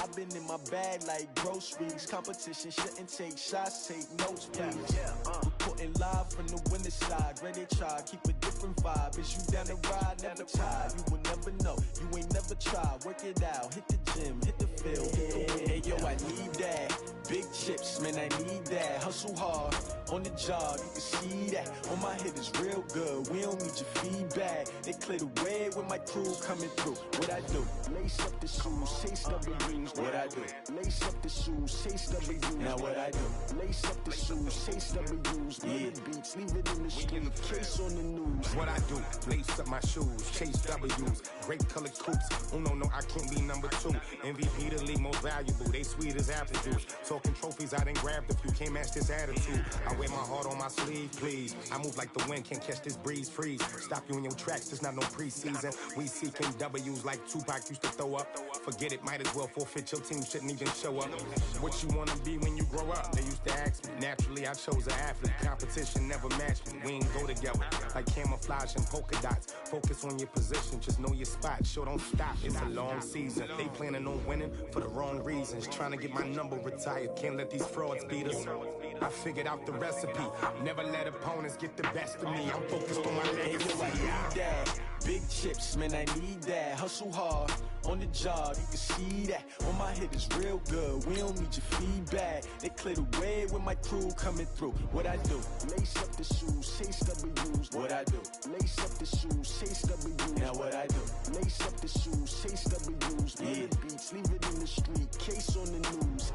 I've been in my bag like groceries. Competition shouldn't take shots, take notes, please. Reporting live from the winter side. Ready to try, keep a different vibe. Is you down the ride, never tired. You will never know, you ain't never tried. Work it out, hit the gym, hit the field, hit the wind. Hey yo, I need that. Big chips, man, I need that. Hustle hard, on the job, you can see that. On my head is real good, we don't need your feedback. They clear the way with my crew coming through. What I do? Lace up the shoes, chase W's. What I do? Lace up the shoes, chase W's. Now what I do? Lace up the shoes, chase W's. Yeah. Beats, leave it in the street, case on the news. What I do? Lace up my shoes, chase W's. Great colored coops. Oh no, I can't be number 2. MVP the league most valuable. They sweet as apple juice. Talking trophies, I done grabbed a few. Can't match this attitude. I wear my heart on my sleeve, please. I move like the wind, can't catch this breeze, freeze. Stop you in your tracks, there's not no preseason. We seeking W's like Tupac used to throw up. Forget it, might as well forfeit. Your team shouldn't even show up. What you wanna be when you grow up? They used to ask me. Naturally, I chose an athlete. Competition never matched me. We ain't go together like camouflage and polka dots. Focus on your position, just know your spot. Sure, don't stop. It's a long season. They planning on winning for the wrong reasons. Trying to get my number retired. Can't let these frauds beat us. I figured out the recipe. Never let opponents get the best of me. I'm focused on my legacy. I need that. Big chips, man, I need that. Hustle hard, on the job, you can see that. On my head is real good, we don't need your feedback. They clear the way with my crew coming through. What I do? Lace up the shoes, chase W's. What I do? Lace up the shoes, chase W's. Now what I do? Lace up the shoes, chase W's. Yeah. Beats, leave it in the street, case on the news.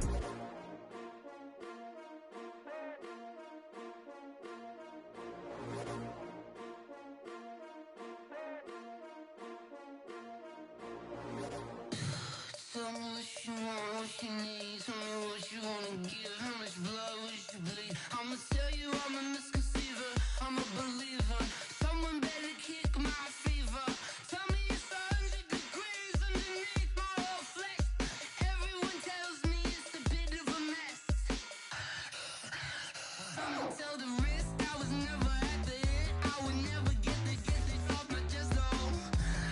Tell me what you want, what you need. Tell me what you wanna give. How much blood would you bleed? I'ma tell you I'm a misconceiver. I'm a believer. Someone better kick my fever. Tell me it's 100 degrees underneath my whole flesh. Everyone tells me it's a bit of a mess. I'ma tell the risk I was never at the end. I would never get this off my chest though.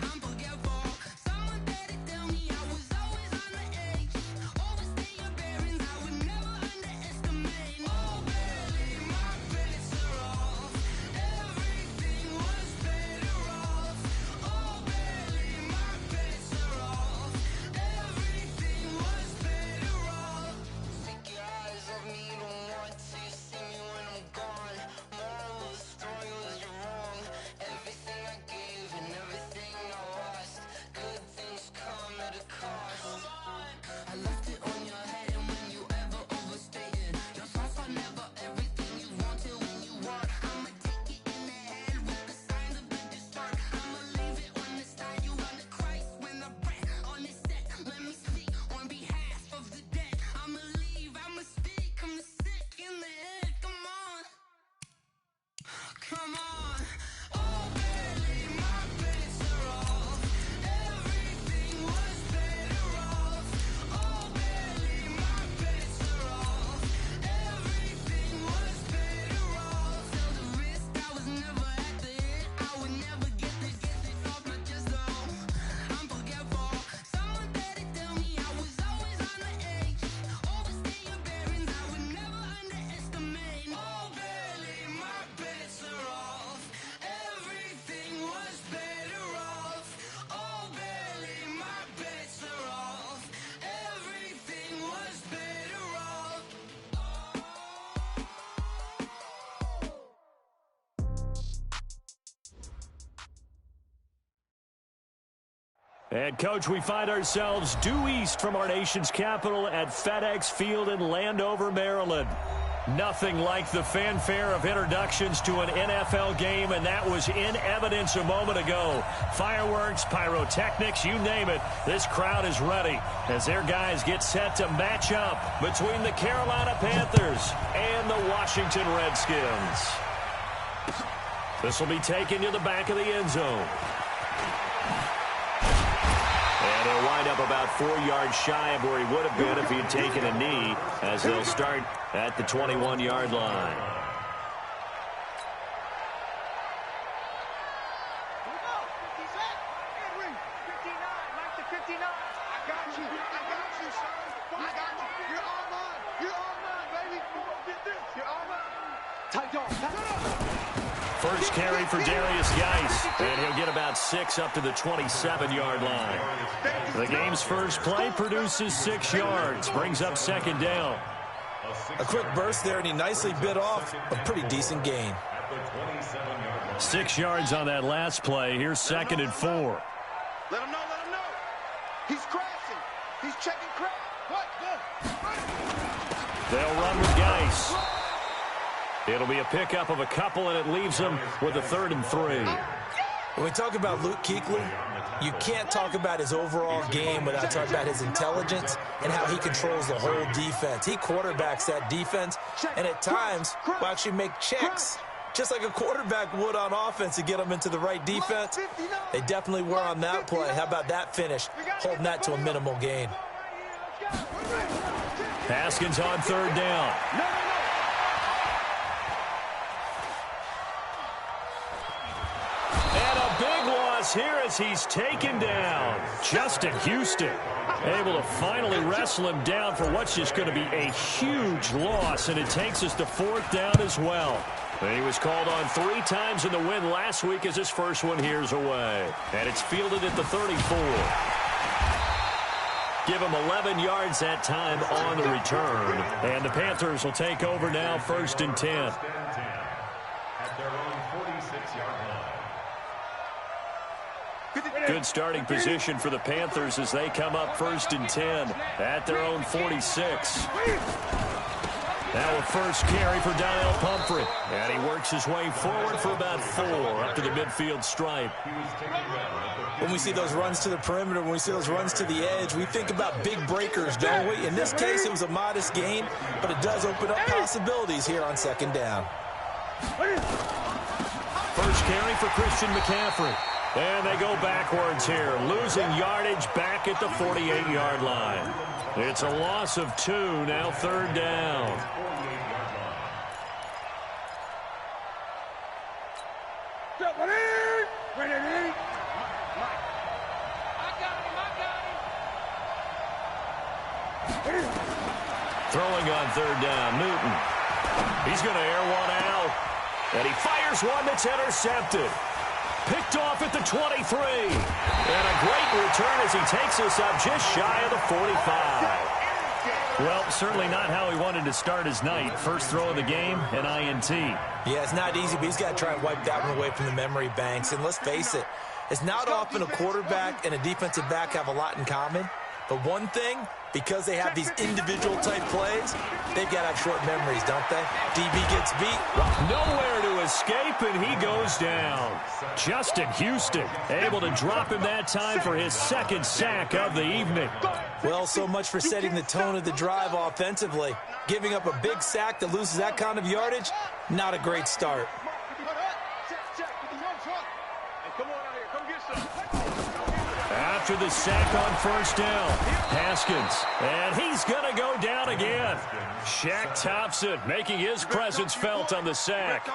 I'm forgetful. Someone better tell me I was always on the edge. Overstay your bearings, I would never underestimate. Oh barely, my bets are off. Everything was better off. Oh barely, my bets are off. Everything was better off. Take your eyes off me, don't want to see me when I'm gone. Moral of the story was you're wrong. Everything I gave and everything I lost. Good things come at a cost. I left it on your head, and when you ever overstay it, your thoughts are never everything you wanted when you want. I'ma take it in the head with the signs of the distort. I'ma leave it on the side. You run the Christ when I breath on this set. Let me speak on behalf of the dead. I'ma leave, I'ma speak. I'm sick in the head. Come on, come on. Oh, barely, my bets are off. Everything was better off. Oh, barely, my bets are off. Everything was better off. Tell the risk I was never at the end. I would never get this off my chest though. I'm forgetful. Someone better tell me I was always on the edge. Overstay your bearings, I would never underestimate. Oh, barely, my bets are off. Everything was better off. Oh, barely, my bets are off. Everything was better off. And, Coach, we find ourselves due east from our nation's capital at FedEx Field in Landover, Maryland. Nothing like the fanfare of introductions to an NFL game, and that was in evidence a moment ago. Fireworks, pyrotechnics, you name it. This crowd is ready as their guys get set to match up between the Carolina Panthers and the Washington Redskins. This will be taken to the back of the end zone. And he'll wind up about 4 yards shy of where he would have been if he had taken a knee, as they'll start at the 21-yard line. I got you, son. First carry for Darius Geis, and he'll get about 6 up to the 27-yard line. The game's first play produces 6 yards, brings up second down. A quick burst there, and he nicely bit off a pretty decent gain. 6 yards on that last play. Here's second and 4. Let him know, let him know. He's crashing. He's checking crash. What? They'll run with Geis. It'll be a pickup of a couple, and it leaves them with a 3rd and 3. When we talk about Luke Kuechly, you can't talk about his overall game without talking about his intelligence and how he controls the whole defense. He quarterbacks that defense, and at times will actually make checks, just like a quarterback would on offense, to get them into the right defense. They definitely were on that play. How about that finish, holding that to a minimal gain? Haskins on 3rd down. Here as he's taken down. Justin Houston able to finally wrestle him down for what's just going to be a huge loss, and it takes us to 4th down as well. And he was called on 3 times in the win last week as his first one here's away. And it's fielded at the 34. Give him 11 yards that time on the return. And the Panthers will take over now, 1st and 10. At their own 46-yard line. Good starting position for the Panthers as they come up 1st and 10 at their own 46. Now a first carry for Donnell Pumphrey. And he works his way forward for about 4 up to the midfield stripe. When we see those runs to the perimeter, when we see those runs to the edge, we think about big breakers, don't we? In this case, it was a modest gain, but it does open up possibilities here on 2nd down. First carry for Christian McCaffrey. And they go backwards here, losing yardage back at the 48-yard line. It's a loss of 2, now 3rd down. Throwing on 3rd down, Newton. He's going to air one out. And he fires one that's intercepted. Picked off at the 23. And a great return as he takes us up just shy of the 45. Well, certainly not how he wanted to start his night. First throw of the game, an INT. Yeah, it's not easy, but he's got to try and wipe that one away from the memory banks. And let's face it, it's not often a quarterback and a defensive back have a lot in common. But one thing, because they have these individual type plays, they've got to have short memories, don't they? DB gets beat. Nowhere to escape, and he goes down. Justin Houston able to drop him that time for his 2nd sack of the evening. Well, so much for setting the tone of the drive offensively. Giving up a big sack that loses that kind of yardage, not a great start. After the sack on 1st down, Haskins, and he's going to go down again. Shaq Thompson making his presence felt on the sack.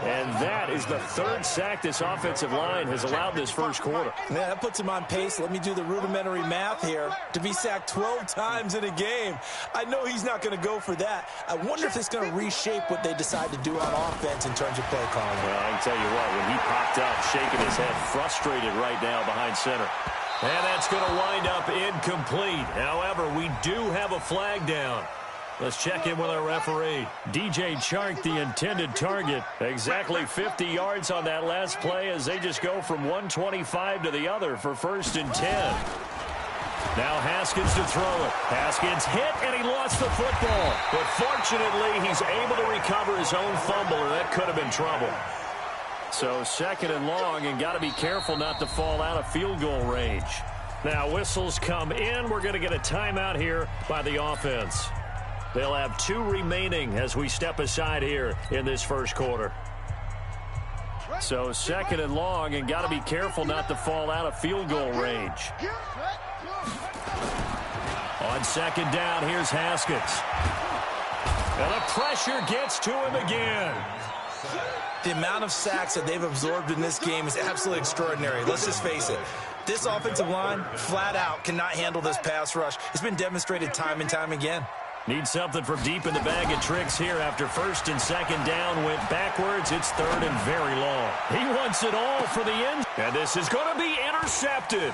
And that is the 3rd sack this offensive line has allowed this first quarter. Yeah, that puts him on pace. Let me do the rudimentary math here. To be sacked 12 times in a game, I know he's not going to go for that. I wonder if it's going to reshape what they decide to do on offense in terms of play calling. Well, I can tell you what, when he popped up, shaking his head, frustrated right now behind center. And that's going to wind up incomplete. However, we do have a flag down. Let's check in with our referee. DJ Chark, the intended target. Exactly 50 yards on that last play as they just go from 125 to the other for 1st and 10. Now Haskins to throw it. Haskins hit, and he lost the football. But fortunately, he's able to recover his own fumble, and that could have been trouble. So 2nd and long, and got to be careful not to fall out of field goal range. Now whistles come in. We're going to get a timeout here by the offense. They'll have 2 remaining as we step aside here in this first quarter. So 2nd and long, and got to be careful not to fall out of field goal range. On 2nd down, here's Haskins. And the pressure gets to him again. The amount of sacks that they've absorbed in this game is absolutely extraordinary. Let's just face it. This offensive line, flat out, cannot handle this pass rush. It's been demonstrated time and time again. Need something from deep in the bag of tricks here after first and second down went backwards. It's third and very long. He wants it all for the end. And this is going to be intercepted.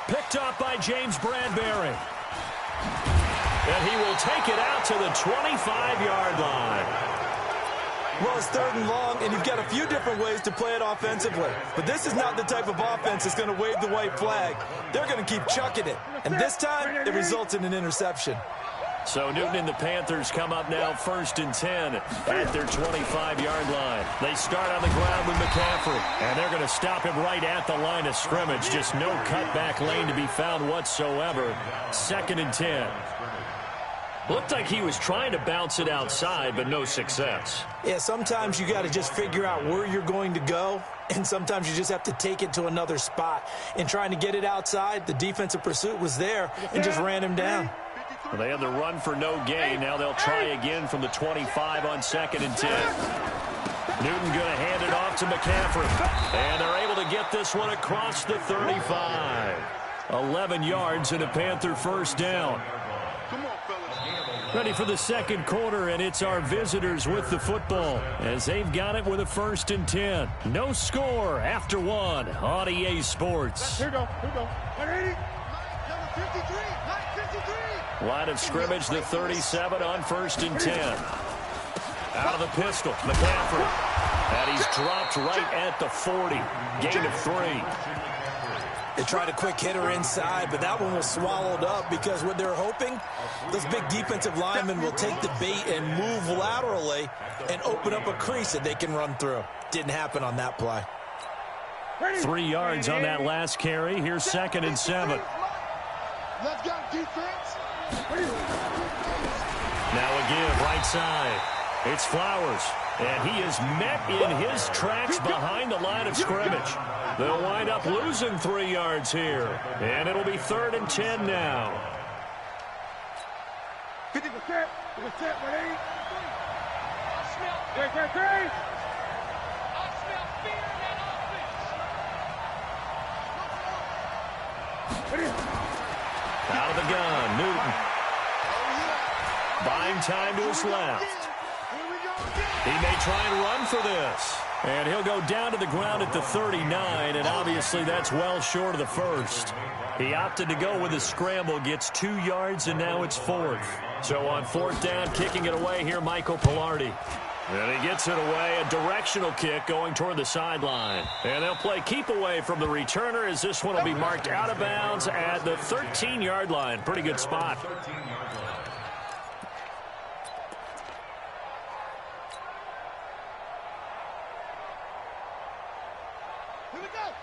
Picked up by James Bradbury. And he will take it out to the 25-yard line. Well, it's third and long, and you've got a few different ways to play it offensively. But this is not the type of offense that's going to wave the white flag. They're going to keep chucking it. And this time, it results in an interception. So Newton and the Panthers come up now first and 10 at their 25-yard line. They start on the ground with McCaffrey, and they're going to stop him right at the line of scrimmage. Just no cutback lane to be found whatsoever. Second and 10. Looked like he was trying to bounce it outside, but no success. Yeah, sometimes you got to just figure out where you're going to go, and sometimes you just have to take it to another spot. In trying to get it outside, the defensive pursuit was there and just ran him down. Well, they had the run for no gain. Now they'll try again from the 25 on second and 10. Newton going to hand it off to McCaffrey. And they're able to get this one across the 35. 11 yards and a Panther first down. Ready for the second quarter, and it's our visitors with the football as they've got it with a first and 10. No score after one on EA Sports. Here we go. 180. Number 53. Line of scrimmage, the 37 on first and 10. Out of the pistol, McCaffrey. And he's dropped right at the 40. Gain of 3. They tried a quick hitter inside, but that one was swallowed up because what they're hoping, those big defensive linemen will take the bait and move laterally and open up a crease that they can run through. Didn't happen on that play. 3 yards on that last carry. Here's second and 7. Let's go, defense. Now again, right side. It's Flowers. And he is met in his tracks behind the line of scrimmage. They'll wind up losing 3 yards here. And it'll be third and 10 now. 50%. 180. Out of the gun, Newton. Buying time to his left. He may try and run for this. And he'll go down to the ground at the 39, and obviously that's well short of the first. He opted to go with a scramble, gets 2 yards, and now it's fourth. So on fourth down, kicking it away here, Michael Pilardi. And he gets it away, a directional kick going toward the sideline. And they'll play keep away from the returner as this one will be marked out of bounds at the 13-yard line. Pretty good spot.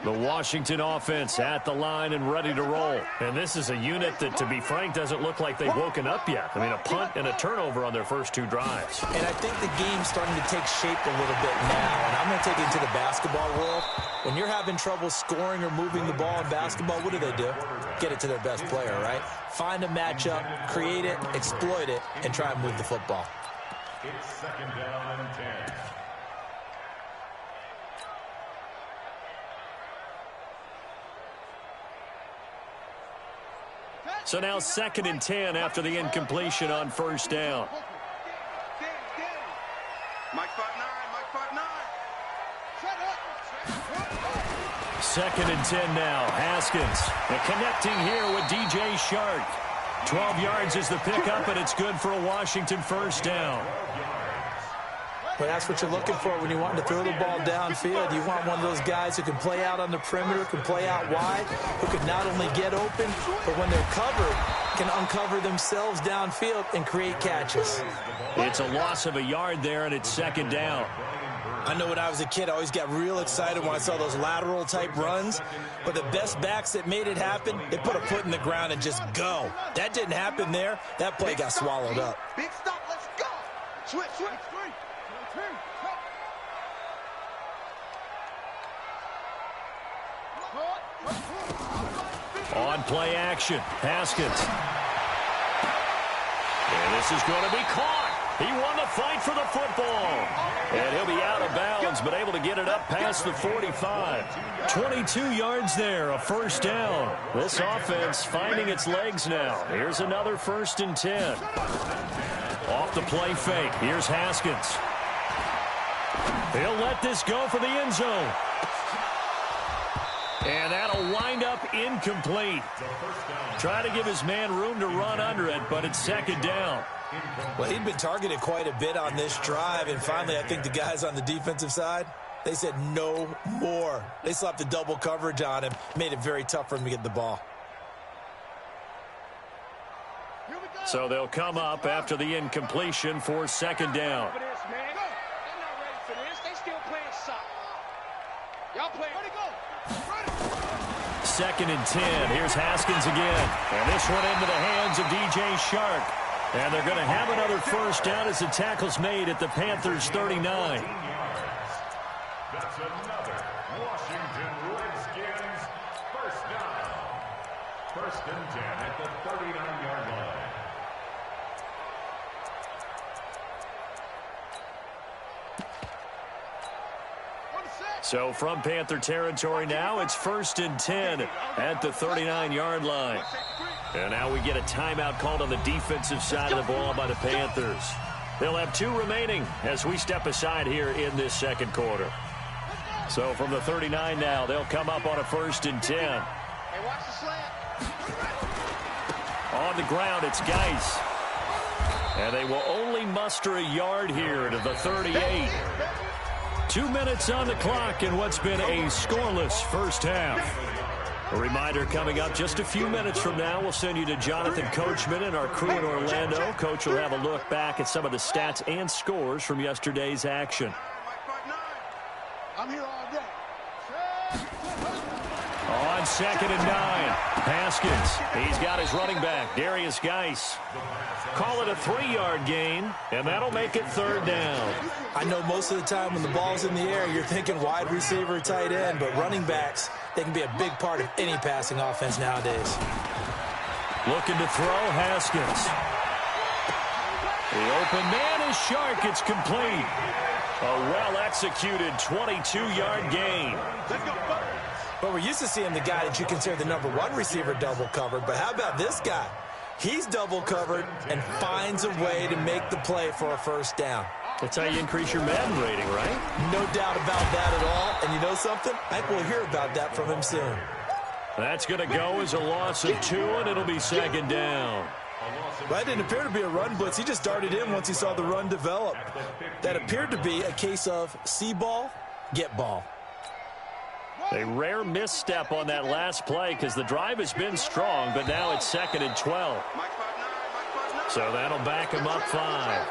The Washington offense at the line and ready to roll. And this is a unit that, to be frank, doesn't look like they've woken up yet. I mean, a punt and a turnover on their first 2 drives. And I think the game's starting to take shape a little bit now. And I'm going to take it into the basketball world. When you're having trouble scoring or moving the ball in basketball, what do? Get it to their best player, right? Find a matchup, create it, exploit it, and try and move the football. It's second down and 10. So now second and 10 after the incompletion on first down. Mike 5'9", Second and 10 now. Haskins. And connecting here with DJ Shark. 12 yards is the pickup, and it's good for a Washington first down. But that's what you're looking for when you want to throw the ball downfield. You want one of those guys who can play out on the perimeter, can play out wide, who can not only get open, but when they're covered, can uncover themselves downfield and create catches. It's a loss of a yard there, and it's second down. I know when I was a kid, I always got real excited when I saw those lateral-type runs. But the best backs that made it happen, they put a foot in the ground and just go. That didn't happen there. That play got swallowed up. Big stop, let's go. Switch. On play action, Haskins. And this is going to be caught. He won the fight for the football. And he'll be out of bounds, but able to get it up past the 45. 22 yards there, a first down. This offense finding its legs now. Here's another 1st and 10. Off the play fake. Here's Haskins. He'll let this go for the end zone. And that'll wind up incomplete. Try to give his man room to run under it, but it's 2nd down. Well, he'd been targeted quite a bit on this drive, and finally I think the guys on the defensive side, they said no more. They slapped the double coverage on him, made it very tough for him to get the ball. So they'll come up after the incompletion for 2nd down. Second and 10. Here's Haskins again. And this one into the hands of DJ Chark. And they're going to have another first down as the tackle's made at the Panthers' 39. That's another Washington Redskins first down. 1st and 10 at the 39-yard line. So from Panther territory now, it's 1st and 10 at the 39-yard line. And now we get a timeout called on the defensive side of the ball by the Panthers. They'll have 2 remaining as we step aside here in this 2nd quarter. So from the 39 now, they'll come up on a 1st and 10. Hey, watch the slant. On the ground, it's Geis. And they will only muster a yard here to the 38. 2 minutes on the clock in what's been a scoreless first half. A reminder coming up just a few minutes from now, we'll send you to Jonathan Coachman and our crew in Orlando. Coach will have a look back at some of the stats and scores from yesterday's action. I'm here all day. On 2nd and 9, Haskins. He's got his running back, Darius Geis. Call it a 3-yard gain, and that'll make it 3rd down. I know most of the time when the ball's in the air, you're thinking wide receiver, tight end, but running backs, they can be a big part of any passing offense nowadays. Looking to throw, Haskins. The open man is Chark. It's complete. A well-executed 22-yard gain. But we're used to seeing the guy that you consider the #1 receiver double covered, but how about this guy? He's double covered and finds a way to make the play for a first down. That's how you increase your Madden rating, right? No doubt about that at all. And you know something? I think we'll hear about that from him soon. That's going to go as a loss of 2, and it'll be 2nd down. That didn't appear to be a run blitz. He just darted in once he saw the run develop. That appeared to be a case of see ball, get ball. A rare misstep on that last play because the drive has been strong, but now it's 2nd and 12. So that'll back him up 5.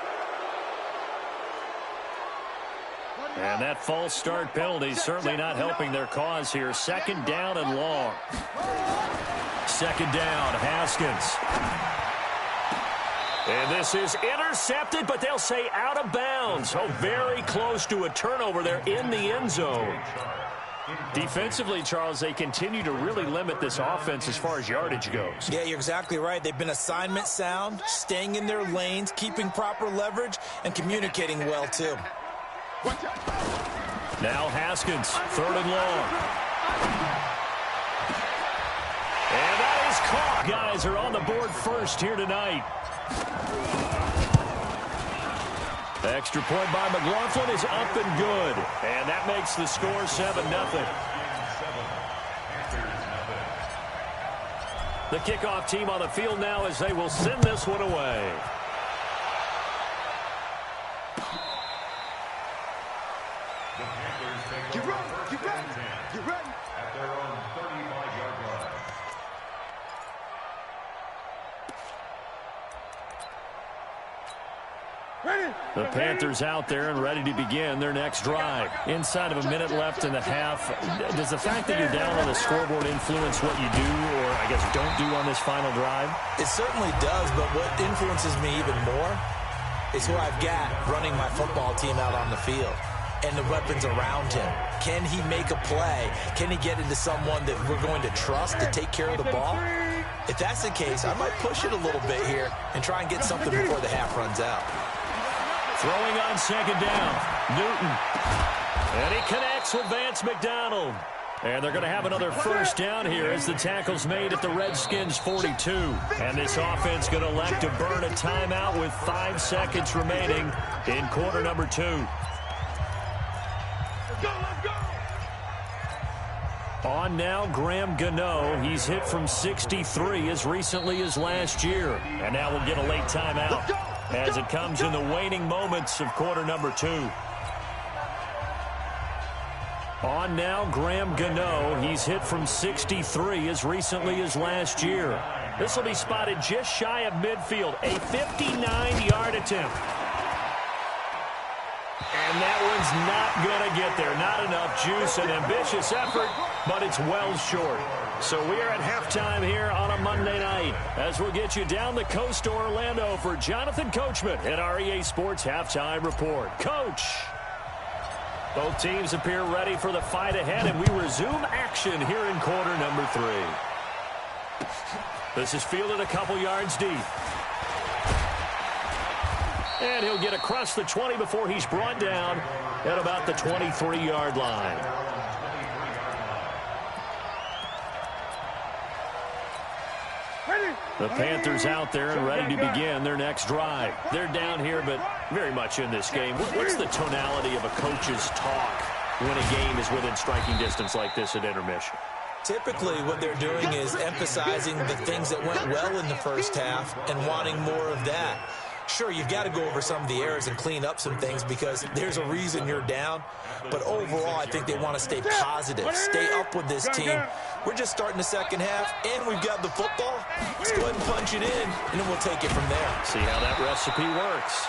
And that false start penalty certainly not helping their cause here. 2nd down and long. 2nd down, Haskins. And this is intercepted, but they'll say out of bounds. Oh, very close to a turnover there in the end zone. Defensively, Charles, they continue to really limit this offense as far as yardage goes. Yeah, you're exactly right. They've been assignment sound, staying in their lanes, keeping proper leverage, and communicating well, too. Now Haskins, 3rd and long. And that is caught. Guys are on the board first here tonight. The extra point by McLaughlin is up and good. And that makes the score 7-0. The kickoff team on the field now as they will send this one away. Get ready, get ready, get ready. At their own 35-yard line. The Panthers out there and ready to begin their next drive. Inside of a minute left in the half, does the fact that you're down on the scoreboard influence what you do or, I guess, don't do on this final drive? It certainly does, but what influences me even more is who I've got running my football team out on the field and the weapons around him. Can he make a play? Can he get into someone that we're going to trust to take care of the ball? If that's the case, I might push it a little bit here and try and get something before the half runs out. Throwing on second down, Newton. And he connects with Vance McDonald. And they're going to have another first down here as the tackle's made at the Redskins' 42. And this offense going to elect to burn a timeout with 5 seconds remaining in quarter number 2. On now, Graham Gano. He's hit from 63 as recently as last year. And now we'll get a late timeout as it comes in the waning moments of quarter number 2. On now, Graham Gano. He's hit from 63 as recently as last year. This will be spotted just shy of midfield. A 59-yard attempt. And that one's not going to get there. Not enough juice, an ambitious effort, but it's well short. So we are at halftime here on a Monday night as we'll get you down the coast to Orlando for Jonathan Coachman at our EA Sports Halftime Report. Coach! Both teams appear ready for the fight ahead, and we resume action here in quarter number 3. This is fielded a couple yards deep. And he'll get across the 20 before he's brought down at about the 23-yard line. The Panthers out there and ready to begin their next drive. They're down here, but very much in this game. What's the tonality of a coach's talk when a game is within striking distance like this at intermission? Typically, what they're doing is emphasizing the things that went well in the first half and wanting more of that. Sure, you've got to go over some of the errors and clean up some things because there's a reason you're down. But overall, I think they want to stay positive, stay up with this team. We're just starting the second half, and we've got the football. Let's go ahead and punch it in, and then we'll take it from there. See how that recipe works.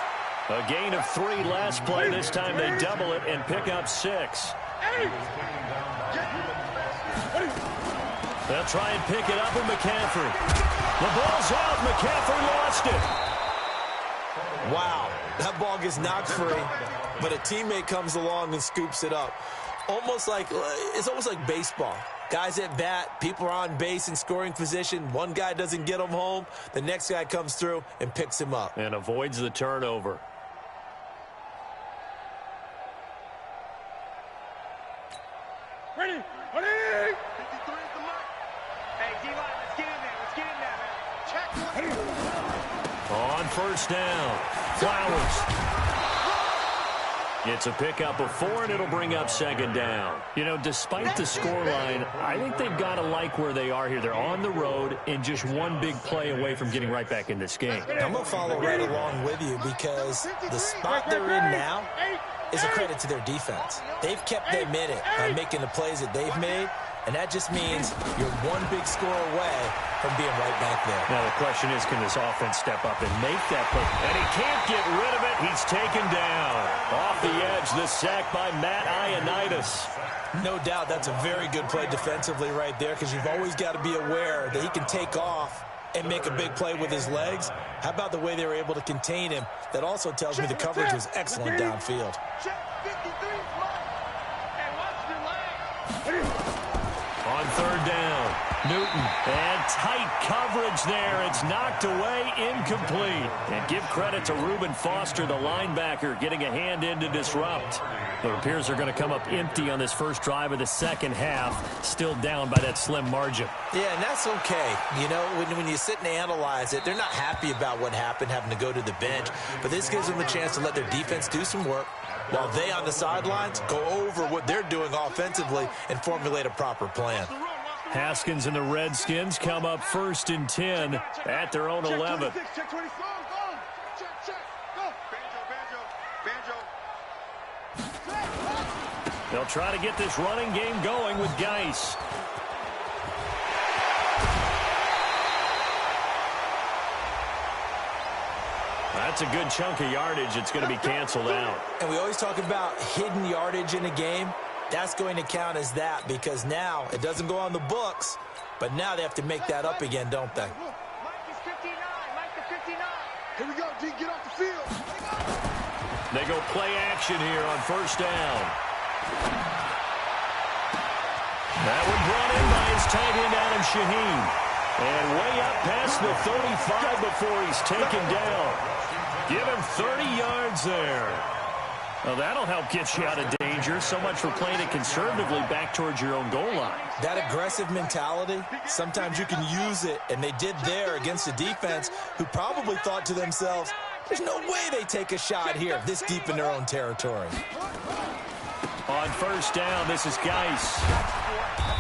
A gain of 3 last play. This time they double it and pick up 6. They'll try and pick it up with McCaffrey. The ball's out. McCaffrey lost it. Wow, that ball gets knocked free, but a teammate comes along and scoops it up. It's almost like baseball. Guys at bat, people are on base in scoring position. One guy doesn't get him home. The next guy comes through and picks him up. And avoids the turnover. Ready? 53 is the mark. Hey, D-line, let's get in there. Let's get in there, man. Check one. On first down, Flowers. It's a pickup of 4, and it'll bring up second down. You know, despite the scoreline, I think they've got to like where they are here. They're on the road and just one big play away from getting right back in this game. I'm going to follow right along with you because the spot they're in now is a credit to their defense. They've kept them in it by making the plays that they've made, and that just means you're one big score away from being right back there. Now the question is, can this offense step up and make that play? And he can't get rid of it. He's taken down. Off the edge, the sack by Matt Ioannidis. No doubt that's a very good play defensively right there because you've always got to be aware that he can take off and make a big play with his legs. How about the way they were able to contain him? That also tells me the coverage was excellent downfield. On third down, Newton. And tight coverage there. It's knocked away, incomplete. And give credit to Reuben Foster, the linebacker, getting a hand in to disrupt. It appears they're going to come up empty on this first drive of the second half, still down by that slim margin. Yeah, and that's okay. You know, when you sit and analyze it, they're not happy about what happened, having to go to the bench. But this gives them a chance to let their defense do some work while they on the sidelines go over what they're doing offensively and formulate a proper plan. Haskins and the Redskins come up 1st and 10 at their own 11. Check 26. Go. Banjo. They'll try to get this running game going with Geis. That's a good chunk of yardage. It's going to be canceled out. And we always talk about hidden yardage in a game. That's going to count as that because now it doesn't go on the books, but now they have to make that up again, don't they? Mike is 59. Mike the 59. Here we go, D. Get off the field. They go play action here on first down. That one brought in by his tight end, Adam Shaheen. And way up past the 35 before he's taken down. Give him 30 yards there. Well, that'll help get you out of danger. So much for playing it conservatively back towards your own goal line. That aggressive mentality, sometimes you can use it, and they did there against a defense who probably thought to themselves, there's no way they take a shot here this deep in their own territory. On first down, this is Geis.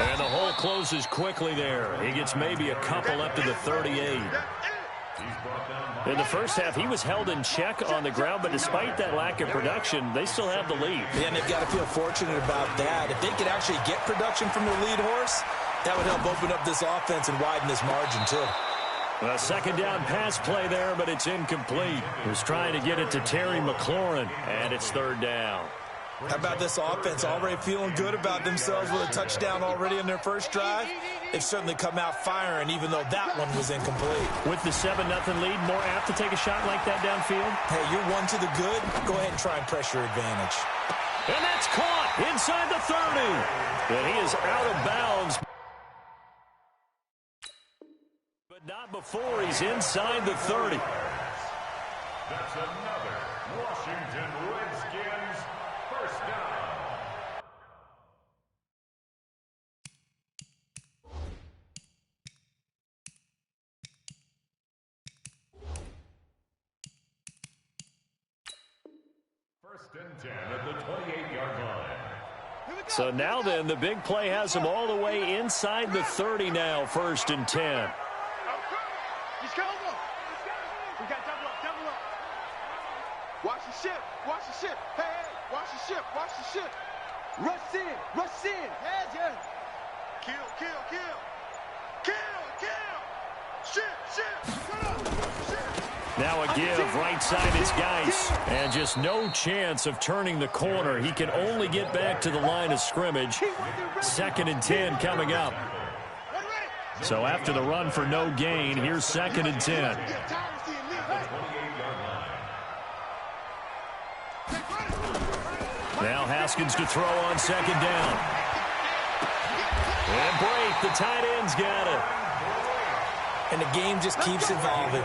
And the hole closes quickly there. He gets maybe a couple up to the 38. In the first half, he was held in check on the ground, but despite that lack of production, they still have the lead. Yeah, and they've got to feel fortunate about that. If they could actually get production from their lead horse, that would help open up this offense and widen this margin, too. A second down pass play there, but it's incomplete. He was trying to get it to Terry McLaurin, and it's third down. How about this offense already feeling good about themselves with a touchdown already in their first drive? They've certainly come out firing, even though that one was incomplete. With the 7-0 lead, more apt to take a shot like that downfield? Hey, you're one to the good. Go ahead and try and press your advantage. And that's caught inside the 30. And he is out of bounds. But not before he's inside the 30. That's another Washington Redskins first down. First and 10 at the 28-yard line. So now then, the big play has him all the way inside the 30 now, first and 10. Just go. We got double up. Watch the ship. Hey, watch the ship. Rush in. Head. Kill. Ship. Now a give, right side is Geis. And just no chance of turning the corner. He can only get back to the line of scrimmage. Second and 10 coming up. So after the run for no gain, here's second and 10. Now Haskins to throw on second down. And break, the tight end's got it. And the game just keeps evolving.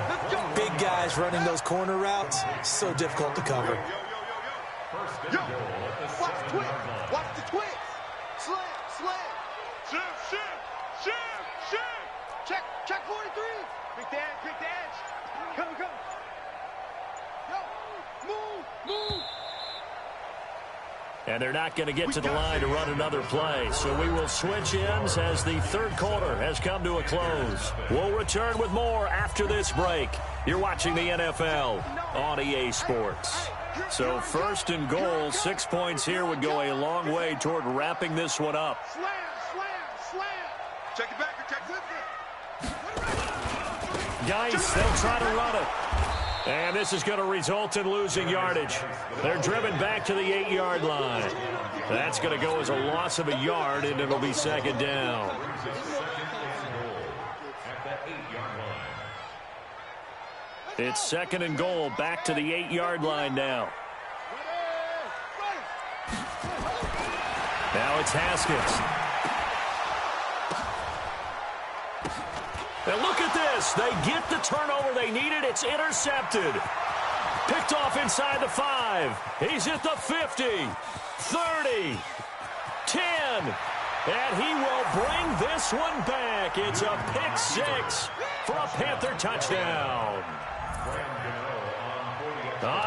Big guys running those corner routes, so difficult to cover. Watch the twist. Slam. Ship. Check 43. Big dash. Come. Yo, move. And they're not going to get to the line to run another play. So we will switch ends as the third quarter has come to a close. We'll return with more after this break. You're watching the NFL on EA Sports. So first and goal, 6 points here would go a long way toward wrapping this one up. Slam. Check it back. Geis, they'll try to run it. And this is going to result in losing yardage. They're driven back to the 8-yard line. That's going to go as a loss of a yard, and it'll be second down. It's second and goal, back to the 8-yard line now. Now it's Haskins. And look at this. They get the turnover they needed. It's intercepted. Picked off inside the 5. He's at the 50, 30, 10. And he will bring this one back. It's a pick 6 for a Panther touchdown.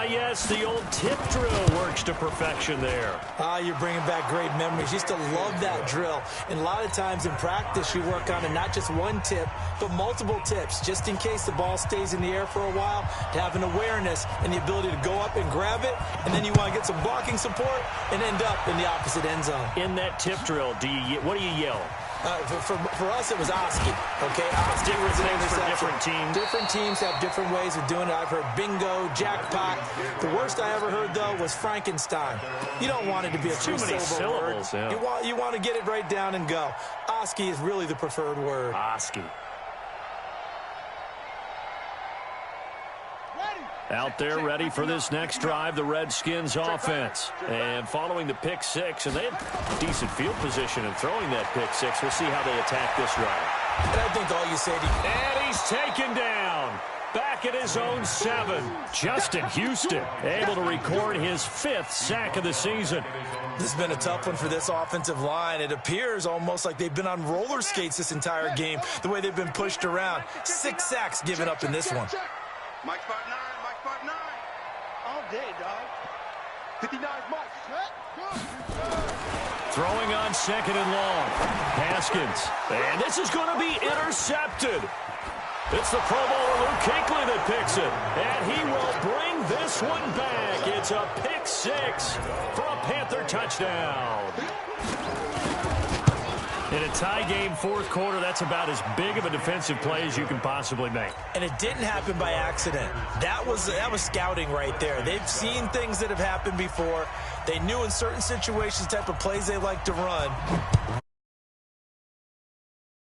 Yes, the old tip drill works to perfection there. You're bringing back great memories. Used to love that drill. And a lot of times in practice, you work on it, not just one tip, but multiple tips, just in case the ball stays in the air for a while, to have an awareness and the ability to go up and grab it, and then you want to get some blocking support and end up in the opposite end zone. In that tip drill, what do you yell? For us, it was Oski. Okay, Oski was an interception. For different teams. Different teams have different ways of doing it. I've heard bingo, jackpot. The worst I ever heard, though, was Frankenstein. You don't want it to be a too many syllables. Word. Yeah. You want to get it right down and go. Oski is really the preferred word. Oski. Out there ready for this next drive, the Redskins offense. And following the pick 6, and they had decent field position in throwing that pick 6. We'll see how they attack this drive. And I think all you say to... And he's taken down. back at his own 7. Justin Houston able to record his 5th sack of the season. This has been a tough one for this offensive line. It appears almost like they've been on roller skates this entire game, the way they've been pushed around. 6 sacks given up in this one. Mike 5'9", Mike 5'9". All day, dog. 59 Mike. Throwing on 2nd and long. Haskins. And this is going to be intercepted. It's the Pro Bowler Luke Kuechly that picks it. And he will bring this one back. It's a pick 6 for a Panther touchdown. In a tie game, 4th quarter, that's about as big of a defensive play as you can possibly make. And it didn't happen by accident. That was scouting right there. They've seen things that have happened before. They knew in certain situations the type of plays they like to run.